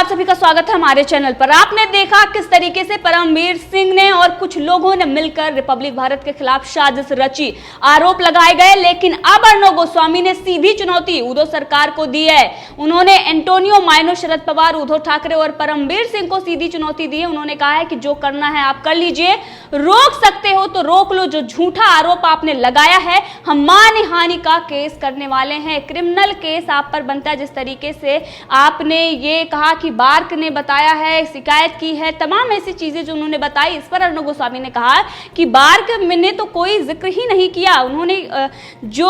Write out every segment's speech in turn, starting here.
आप सभी का स्वागत है हमारे चैनल पर। आपने देखा किस तरीके से परमवीर सिंह ने और कुछ लोगों ने मिलकर रिपब्लिक भारत के खिलाफ साजिश रची, आरोप लगाए गए, लेकिन अब अर्णव गोस्वामी ने सीधी चुनौती उद्धव सरकार को दी है। उन्होंने एंटोनियो माइनो, शरद पवार, उद्धव ठाकरे और परमवीर सिंह को सीधी चुनौती दी है। उन्होंने कहा है कि जो करना है आप कर लीजिए, रोक सकते हो तो रोक लो। जो झूठा आरोप आपने लगाया है, हम मानहानि का केस करने वाले हैं, क्रिमिनल केस आप पर बनता है। जिस तरीके से आपने ये कहा कि बार्क ने बताया है, शिकायत की है, तमाम ऐसी चीजें जो उन्होंने बताई, इस पर अर्णव गोस्वामी ने कहा कि बार्क ने तो कोई जिक्र ही नहीं किया। उन्होंने जो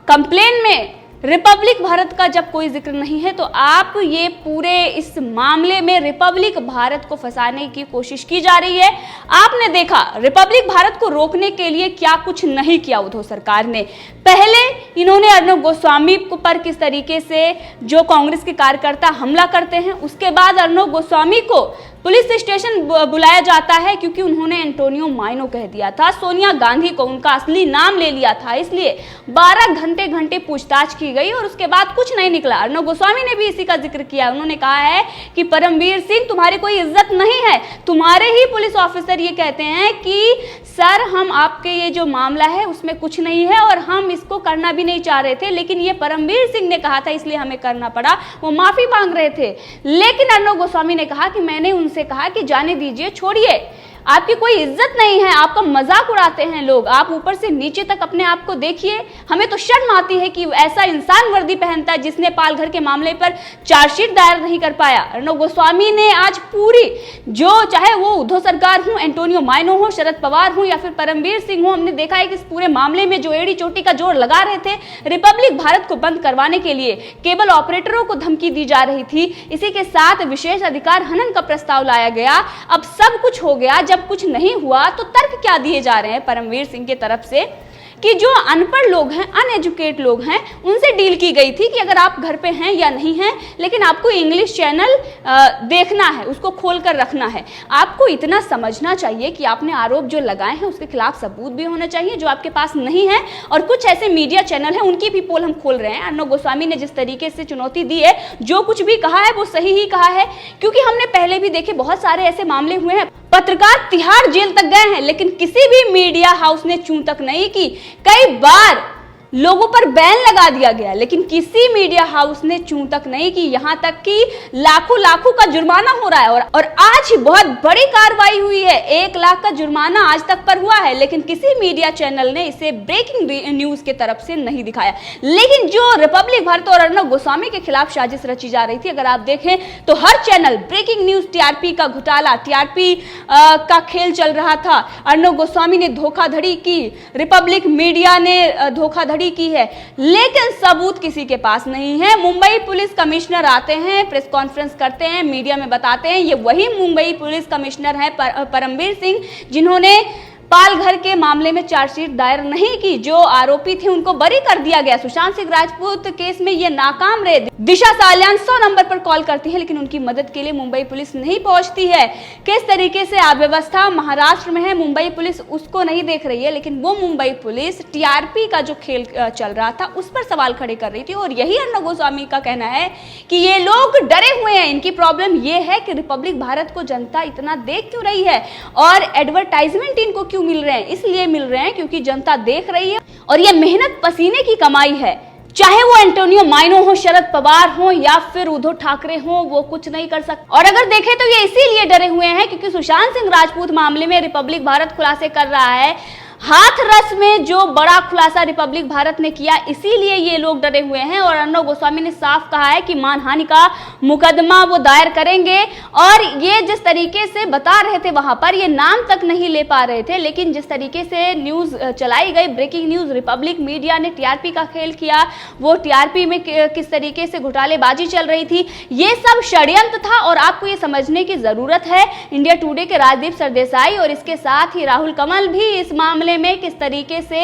कंप्लेन में रिपब्लिक भारत का जब कोई जिक्र नहीं है, तो आप ये पूरे इस मामले में रिपब्लिक भारत को फंसाने की कोशिश की जा रही है। आपने देखा रिपब्लिक भारत को रोकने के लिए क्या कुछ नहीं किया उद्धव सरकार ने। पहले इन्होंने अर्णव गोस्वामी पर किस तरीके से जो कांग्रेस के कार्यकर्ता हमला करते हैं, उसके बाद अर्णव गोस्वामी को पुलिस स्टेशन बुलाया जाता है क्योंकि उन्होंने एंटोनियो माइनो कह दिया था, सोनिया गांधी को उनका असली नाम ले लिया था, इसलिए 12 घंटे पूछताछ की गई और उसके बाद कुछ नहीं निकला। अर्णव गोस्वामी ने भी इसी का जिक्र किया। उन्होंने कहा है कि परमवीर सिंह तुम्हारी कोई इज्जत नहीं है। तुम्हारे ही पुलिस ऑफिसर ये कहते हैं कि सर हम आपके ये जो मामला है उसमें कुछ नहीं है और हम इसको करना भी नहीं चाह रहे थे, लेकिन ये परमवीर सिंह ने कहा था इसलिए हमें करना पड़ा। वो माफी मांग रहे थे, लेकिन अर्णव गोस्वामी ने कहा कि मैंने उनसे कहा कि जाने दीजिए, छोड़िए, आपकी कोई इज्जत नहीं है, आपका मजाक उड़ाते हैं लोग, आप ऊपर से नीचे तक अपने आप को देखिए। हमें तो शर्म आती है कि ऐसा इंसान वर्दी पहनता है जिसने पालघर के मामले पर चार्जशीट दायर नहीं कर पाया। अर्णव गोस्वामी ने आज पूरी, जो चाहे वो उद्धव सरकार हो, एंटोनियो माइनो हो, शरद पवार हो या फिर परमवीर सिंह हो, हमने देखा है कि इस पूरे मामले में जो एड़ी चोटी का जोर लगा रहे थे रिपब्लिक भारत को बंद करवाने के लिए, केबल ऑपरेटरों को धमकी दी जा रही थी, इसी के साथ विशेष अधिकार हनन का प्रस्ताव लाया गया। अब सब कुछ हो गया, जब कुछ नहीं हुआ तो तर्क क्या दिए जा रहे हैं परमवीर सिंह की तरफ से कि जो अनपढ़ लोग हैं, अनएजुकेट लोग हैं, उनसे डील की गई थी कि अगर आप घर पे हैं या नहीं हैं, लेकिन आपको इंग्लिश चैनल देखना है, उसको खोल कर रखना है। आपको इतना समझना चाहिए कि आपने आरोप जो लगाए हैं उसके खिलाफ सबूत भी होना चाहिए, जो आपके पास नहीं है। और कुछ ऐसे मीडिया चैनल हैं, उनकी भी पोल हम खोल रहे हैं। अर्णव गोस्वामी ने जिस तरीके से चुनौती दी है, जो कुछ भी कहा है वो सही ही कहा है, क्योंकि हमने पहले भी देखे बहुत सारे ऐसे मामले हुए हैं, पत्रकार तिहाड़ जेल तक गए हैं, लेकिन किसी भी मीडिया हाउस ने चूं तक नहीं की। कई बार लोगों पर बैन लगा दिया गया, लेकिन किसी मीडिया हाउस ने चूं तक नहीं की। यहां तक कि लाखों का जुर्माना हो रहा है और आज ही बहुत बड़ी कार्रवाई हुई है। 1 लाख का जुर्माना आज तक पर हुआ है, लेकिन किसी मीडिया चैनल ने इसे ब्रेकिंग न्यूज के तरफ से नहीं दिखाया। लेकिन जो रिपब्लिक भारत और अर्णव गोस्वामी के खिलाफ साजिश रची जा रही थी, अगर आप देखें तो हर चैनल ब्रेकिंग न्यूज, टीआरपी का घोटाला, टीआरपी का खेल चल रहा था। अर्णव गोस्वामी ने धोखाधड़ी की, रिपब्लिक मीडिया ने धोखाधड़ी की है, लेकिन सबूत किसी के पास नहीं है। मुंबई पुलिस कमिश्नर आते हैं, प्रेस कॉन्फ्रेंस करते हैं, मीडिया में बताते हैं, ये वही मुंबई पुलिस कमिश्नर है परमवीर सिंह, जिन्होंने पालघर के मामले में चार्जशीट दायर नहीं की। जो आरोपी थे उनको बरी कर दिया गया। सुशांत सिंह राजपूत केस में ये नाकाम रहे। दिशा सालियान 100 नंबर पर कॉल करती है, लेकिन उनकी मदद के लिए मुंबई पुलिस नहीं पहुंचती है। किस तरीके से अव्यवस्था महाराष्ट्र में है, मुंबई पुलिस उसको नहीं देख रही है, लेकिन वो मुंबई पुलिस टीआरपी का जो खेल चल रहा था उस पर सवाल खड़े कर रही थी। और यही अर्णव गोस्वामी का कहना है कि ये लोग डरे हुए हैं। इनकी प्रॉब्लम ये है कि रिपब्लिक भारत को जनता इतना देख क्यों रही है और एडवर्टाइजमेंट इनको क्यों मिल रहे हैं। इसलिए मिल रहे हैं क्योंकि जनता देख रही है और ये मेहनत पसीने की कमाई है। चाहे वो एंटोनियो माइनो हो, शरद पवार हो या फिर उद्धव ठाकरे हो, वो कुछ नहीं कर सकते। और अगर देखें तो ये इसीलिए डरे हुए हैं क्योंकि सुशांत सिंह राजपूत मामले में रिपब्लिक भारत खुलासे कर रहा है। हाथरस में जो बड़ा खुलासा रिपब्लिक भारत ने किया, इसीलिए ये लोग डरे हुए हैं। और अर्णव गोस्वामी ने साफ कहा है कि मानहानि का मुकदमा वो दायर करेंगे। और ये जिस तरीके से बता रहे थे, वहां पर ये नाम तक नहीं ले पा रहे थे, लेकिन जिस तरीके से न्यूज चलाई गई, ब्रेकिंग न्यूज, रिपब्लिक मीडिया ने टीआरपी का खेल किया, वो टीआरपी में किस तरीके से घोटालेबाजी चल रही थी, ये सब षड्यंत्र था। और आपको ये समझने की जरूरत है, इंडिया टुडे के राजदीप सरदेसाई और इसके साथ ही राहुल कमल भी इस मामले में किस तरीके से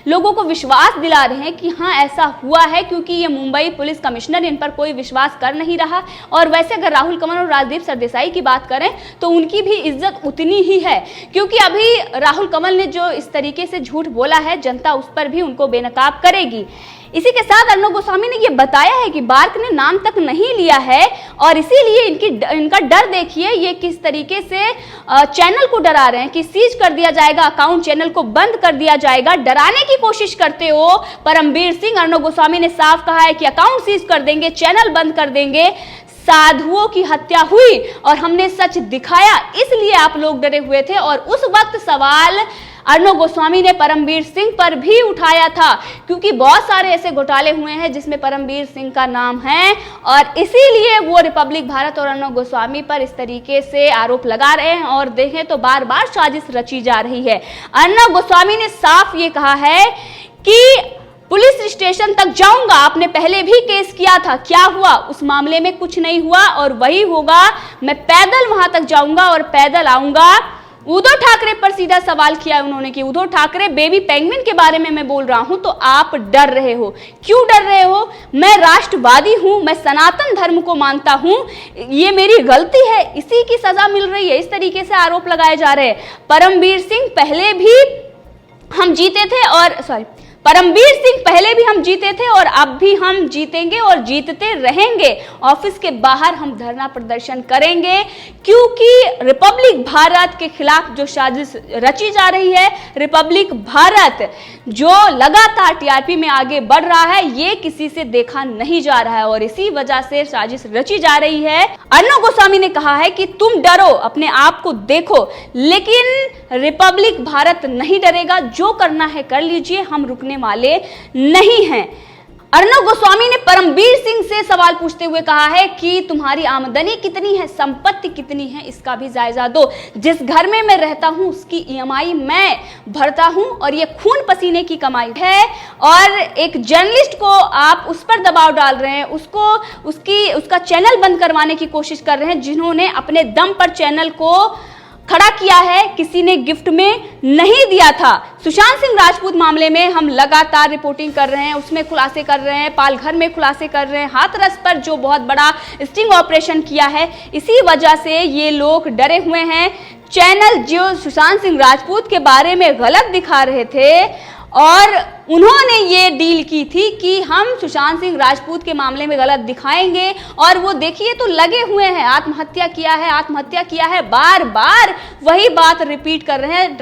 लोगों को विश्वास दिला रहे हैं कि हाँ ऐसा हुआ है, क्योंकि ये मुंबई पुलिस कमिश्नर, इन पर कोई विश्वास कर नहीं रहा। और वैसे अगर राहुल कमल और राजदीप सरदेसाई की बात करें तो उनकी भी इज्जत उतनी ही है, क्योंकि अभी राहुल कमल ने जो इस तरीके से झूठ बोला है, जनता उस पर भी उनको बेनकाब करेगी। इसी के साथ अर्णव गोस्वामी ने ये बताया है कि बार्क ने नाम तक नहीं लिया है और इसीलिए इनका डर देखिए, ये किस तरीके से चैनल को डरा रहे हैं कि सीज कर दिया जाएगा अकाउंट, चैनल को बंद कर दिया जाएगा। डराने की कोशिश करते हो परमबीर सिंह। अर्णव गोस्वामी ने साफ कहा है कि अकाउंट सीज कर देंगे, चैनल बंद कर देंगे। साधुओं की हत्या हुई और हमने सच दिखाया, इसलिए आप लोग डरे हुए थे। और उस वक्त सवाल अर्णव गोस्वामी ने परमबीर सिंह पर भी उठाया था, क्योंकि बहुत सारे ऐसे घोटाले हुए हैं जिसमें परमबीर सिंह का नाम है और इसीलिए वो रिपब्लिक भारत और अर्णव गोस्वामी पर इस तरीके से आरोप लगा रहे हैं। और देखें तो बार बार साजिश रची जा रही है। अर्णव गोस्वामी ने साफ ये कहा है कि पुलिस स्टेशन तक जाऊंगा, आपने पहले भी केस किया था, क्या हुआ? उस मामले में कुछ नहीं हुआ और वही होगा। मैं पैदल वहां तक जाऊंगा और पैदल आऊंगा। उद्धव ठाकरे पर सीधा सवाल किया उन्होंने कि उद्धव ठाकरे बेबी पेंगुइन के बारे में मैं बोल रहा हूं तो आप डर रहे हो, क्यों डर रहे हो? मैं राष्ट्रवादी हूं, मैं सनातन धर्म को मानता हूं, ये मेरी गलती है, इसी की सजा मिल रही है। इस तरीके से आरोप लगाए जा रहे हैं। परमबीर सिंह पहले भी हम जीते थे और परमबीर सिंह पहले भी हम जीते थे और अब भी हम जीतेंगे और जीतते रहेंगे। ऑफिस के बाहर हम धरना प्रदर्शन करेंगे क्योंकि रिपब्लिक भारत के खिलाफ जो साजिश रची जा रही है, रिपब्लिक भारत जो लगातार टीआरपी में आगे बढ़ रहा है, ये किसी से देखा नहीं जा रहा है और इसी वजह से साजिश रची जा रही है। अर्णव गोस्वामी ने कहा है कि तुम डरो, अपने आप को देखो, लेकिन रिपब्लिक भारत नहीं डरेगा। जो करना है कर लीजिए, हम रुकने वाले नहीं हैं। अर्णव गोस्वामी ने परमबीर सिंह से सवाल पूछते हुए कहा है कि तुम्हारी आमदनी कितनी है, संपत्ति कितनी है, इसका भी जायजा दो। जिस घर में मैं रहता हूं उसकी ईएमआई मैं भरता हूं और ये खून पसीने की कमाई है। और एक जर्नलिस्ट को आप उस पर दबाव डाल रहे हैं, उसका चैनल बंद करवाने की कोशिश कर रहे हैं, जिन्होंने अपने दम पर चैनल को खड़ा किया है, किसी ने गिफ्ट में नहीं दिया था। सुशांत सिंह राजपूत मामले में हम लगातार रिपोर्टिंग कर रहे हैं, उसमें खुलासे कर रहे हैं, पालघर में खुलासे कर रहे हैं, हाथरस पर जो बहुत बड़ा स्टिंग ऑपरेशन किया है, इसी वजह से ये लोग डरे हुए हैं। चैनल जो सुशांत सिंह राजपूत के बारे में गलत दिखा रहे थे और उन्होंने ये डील की थी कि हम सुशांत सिंह राजपूत के मामले में गलत दिखाएंगे और वो देखिए तो लगे हुए हैं, आत्महत्या किया है, आत्महत्या किया है, बार बार वही बात रिपीट कर रहे हैं।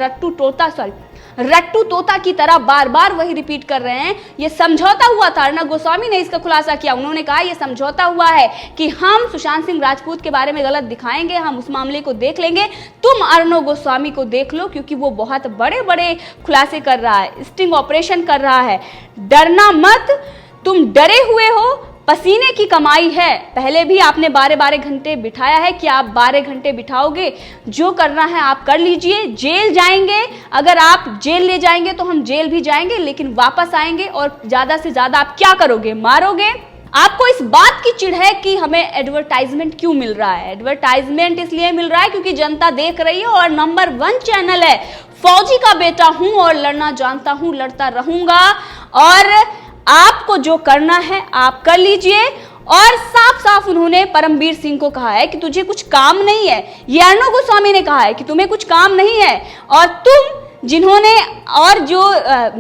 रट्टू तोता की तरह बार बार वही रिपीट कर रहे हैं। ये समझौता हुआ था, अर्णव गोस्वामी ने इसका खुलासा किया। उन्होंने कहा ये समझौता हुआ है कि हम सुशांत सिंह राजपूत के बारे में गलत दिखाएंगे, हम उस मामले को देख लेंगे, तुम अर्णव गोस्वामी को देख लो, क्योंकि वो बहुत बड़े बड़े खुलासे कर रहा है, स्टिंग ऑपरेशन कर रहा है। डरना मत, तुम डरे हुए हो, पसीने की कमाई है। पहले भी आपने 12-12 घंटे बिठाया है, कि आप 12 घंटे बिठाओगे? जो करना है आप कर लीजिए। जेल जाएंगे, अगर आप जेल ले जाएंगे तो हम जेल भी जाएंगे, लेकिन वापस आएंगे और ज्यादा से ज्यादा आप क्या करोगे? मारोगे। आपको इस बात की चिढ़ है कि हमें एडवर्टाइजमेंट क्यों मिल रहा है? एडवर्टाइजमेंट इसलिए मिल रहा है क्योंकि जनता देख रही है और नंबर 1 चैनल है। फौजी का बेटा हूं और लड़ना जानता हूं, लड़ता रहूंगा और आपको जो करना है आप कर लीजिए। और साफ साफ उन्होंने परमबीर सिंह को कहा है कि तुझे कुछ काम नहीं है। ये अर्णव गोस्वामी ने कहा है कि तुम्हें कुछ काम नहीं है और तुम जिन्होंने और जो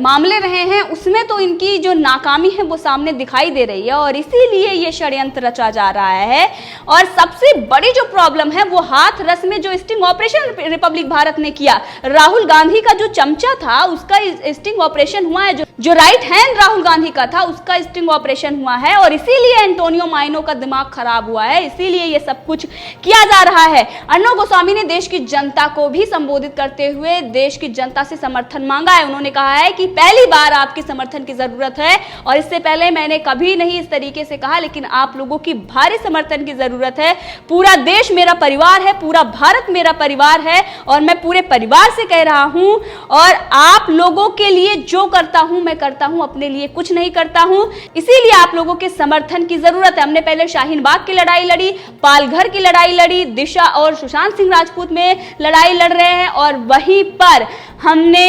मामले रहे हैं उसमें तो इनकी जो नाकामी है वो सामने दिखाई दे रही है और इसीलिए ये षड्यंत्र रचा जा रहा है। और सबसे बड़ी जो प्रॉब्लम है वो हाथरस में जो स्टिंग ऑपरेशन रिपब्लिक भारत ने किया, राहुल गांधी का जो चमचा था उसका स्टिंग ऑपरेशन हुआ है, जो राइट हैंड राहुल गांधी का था उसका स्टिंग ऑपरेशन हुआ है और इसीलिए एंटोनियो माइनो का दिमाग खराब हुआ है, इसीलिए ये सब कुछ किया जा रहा है। अर्णव गोस्वामी ने देश की जनता को भी संबोधित करते हुए देश की जनता से समर्थन मांगा है। उन्होंने कहा है कि पहली बार आपके समर्थन की जरूरत है और इससे पहले मैंने कभी नहीं इस तरीके से कहा, लेकिन आप लोगों की भारी समर्थन की जरूरत है। पूरा देश मेरा परिवार है, पूरा भारत मेरा परिवार है और मैं पूरे परिवार से कह रहा हूं और आप लोगों के लिए जो करता हूं मैं करता हूं, अपने लिए कुछ नहीं करता हूं, इसीलिए आप लोगों के समर्थन की जरूरत है। हमने पहले शाहीन बाग की लड़ाई लड़ी, पालघर की लड़ाई लड़ी, दिशा और सुशांत सिंह राजपूत में लड़ाई लड़ रहे हैं और वहीं पर हमने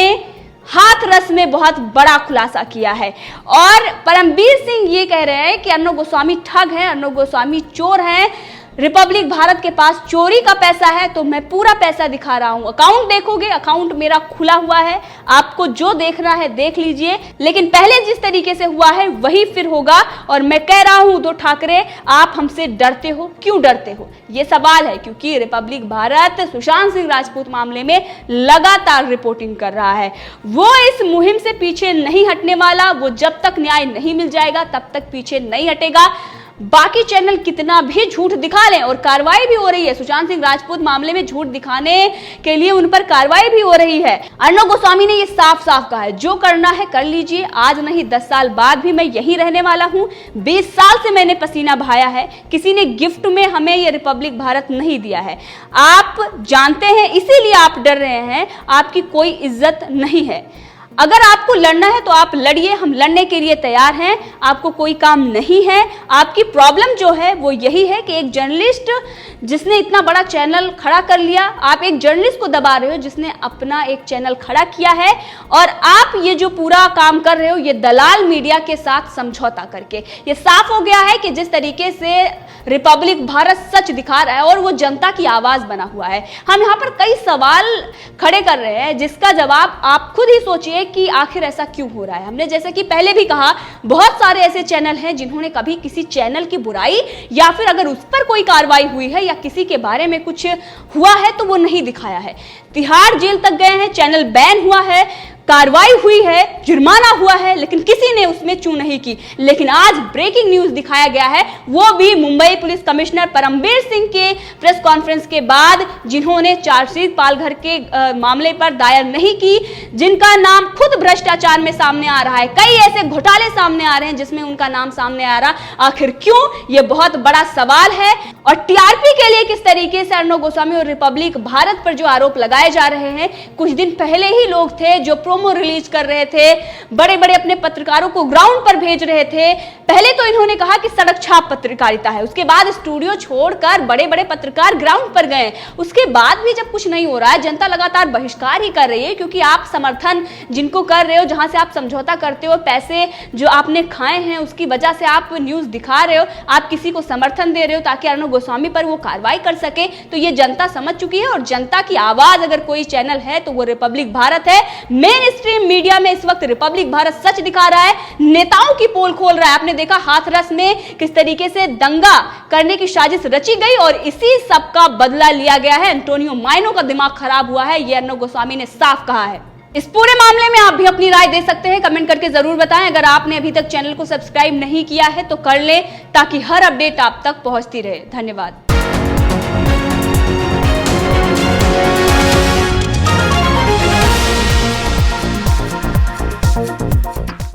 हाथरस में बहुत बड़ा खुलासा किया है। और परमबीर सिंह ये कह रहे हैं कि अर्णव गोस्वामी ठग है, अर्णव गोस्वामी चोर है। रिपब्लिक भारत के पास चोरी का पैसा है तो मैं पूरा पैसा दिखा रहा हूं। अकाउंट देखोगे, अकाउंट मेरा खुला हुआ है, आपको जो देखना है देख लीजिए, लेकिन पहले जिस तरीके से हुआ है वही फिर होगा। और मैं कह रहा हूं उद्धव ठाकरे, आप हमसे डरते हो, क्यों डरते हो? यह सवाल है, क्योंकि रिपब्लिक भारत सुशांत सिंह राजपूत मामले में लगातार रिपोर्टिंग कर रहा है। वो इस मुहिम से पीछे नहीं हटने वाला। वो जब तक न्याय नहीं मिल जाएगा तब तक पीछे नहीं हटेगा। बाकी चैनल कितना भी झूठ दिखा लें, और कार्रवाई भी हो रही है सुशांत सिंह राजपूत मामले में, झूठ दिखाने के लिए उन पर कार्रवाई भी हो रही है। अर्णव गोस्वामी ने ये साफ साफ कहा है, जो करना है कर लीजिए, आज नहीं 10 साल बाद भी मैं यहीं रहने वाला हूं। 20 साल से मैंने पसीना बहाया है, किसी ने गिफ्ट में हमें ये रिपब्लिक भारत नहीं दिया है। आप जानते हैं, इसीलिए आप डर रहे हैं, आपकी कोई इज्जत नहीं है। अगर आपको लड़ना है तो आप लड़िए, हम लड़ने के लिए तैयार हैं। आपको कोई काम नहीं है। आपकी प्रॉब्लम जो है वो यही है कि एक जर्नलिस्ट जिसने इतना बड़ा चैनल खड़ा कर लिया, आप एक जर्नलिस्ट को दबा रहे हो जिसने अपना एक चैनल खड़ा किया है, और आप ये जो पूरा काम कर रहे हो ये दलाल मीडिया के साथ समझौता करके। ये साफ हो गया है कि जिस तरीके से रिपब्लिक भारत सच दिखा रहा है और वो जनता की आवाज बना हुआ है। हम यहाँ पर कई सवाल खड़े कर रहे हैं जिसका जवाब आप खुद ही सोचिए कि आखिर ऐसा क्यों हो रहा है। हमने जैसे कि पहले भी कहा, बहुत सारे ऐसे चैनल हैं जिन्होंने कभी किसी चैनल की बुराई या फिर अगर उस पर कोई कार्रवाई हुई है या किसी के बारे में कुछ हुआ है तो वो नहीं दिखाया है। तिहाड़ जेल तक गए हैं, चैनल बैन हुआ है, कार्रवाई हुई है, जुर्माना हुआ है, लेकिन किसी ने उसमें चू नहीं की। लेकिन आज ब्रेकिंग न्यूज दिखाया गया है, वो भी मुंबई पुलिस कमिश्नर परमबीर सिंह के प्रेस कॉन्फ्रेंस के बाद, जिन्होंने चार्जशीट पालघर के मामले पर दायर नहीं की, जिनका नाम खुद भ्रष्टाचार में सामने आ रहा है। कई ऐसे घोटाले सामने आ रहे हैं जिसमें उनका नाम सामने आ रहा। आखिर क्यों? ये बहुत बड़ा सवाल है। और टीआरपी के लिए किस तरीके से अर्णव गोस्वामी और रिपब्लिक भारत पर जो आरोप लगाए जा रहे हैं, कुछ दिन पहले ही लोग थे जो प्रोमो रिलीज कर रहे थे, बड़े बड़े अपने पत्रकारों को ग्राउंड पर भेज रहे थे। पहले तो इन्होंने कहा कि सड़क छाप पत्रकारिता है, उसके बाद स्टूडियो छोड़कर बड़े बड़े पत्रकार ग्राउंड पर गए। उसके बाद भी जब कुछ नहीं हो रहा है, जनता लगातार बहिष्कार ही कर रही है, क्योंकि आप समर्थन जिनको कर रहे हो, जहां से आप समझौता करते हो, पैसे जो आपने खाए हैं उसकी वजह से आप न्यूज दिखा रहे हो, आप किसी को समर्थन दे रहे हो ताकि अर्णव गोस्वामी पर वो कार्रवाई कर सके। तो ये जनता समझ चुकी है, और जनता की आवाज अगर कोई चैनल है तो वो रिपब्लिक भारत है। मेन स्ट्रीम मीडिया में इस वक्त रिपब्लिक भारत सच दिखा रहा है, नेताओं की पोल खोल रहा है। आपने देखा हाथरस में किस तरीके से दंगा करने की साजिश रची गई और इसी सब का बदला लिया गया है। एंटोनियो माइनो का दिमाग खराब हुआ है, ये अर्णव गोस्वामी ने साफ कहा है। इस पूरे मामले में आप भी अपनी राय दे सकते हैं, कमेंट करके जरूर बताएं। अगर आपने अभी तक चैनल को सब्सक्राइब नहीं किया है तो कर लें, ताकि हर अपडेट आप तक पहुंचती रहे। धन्यवाद।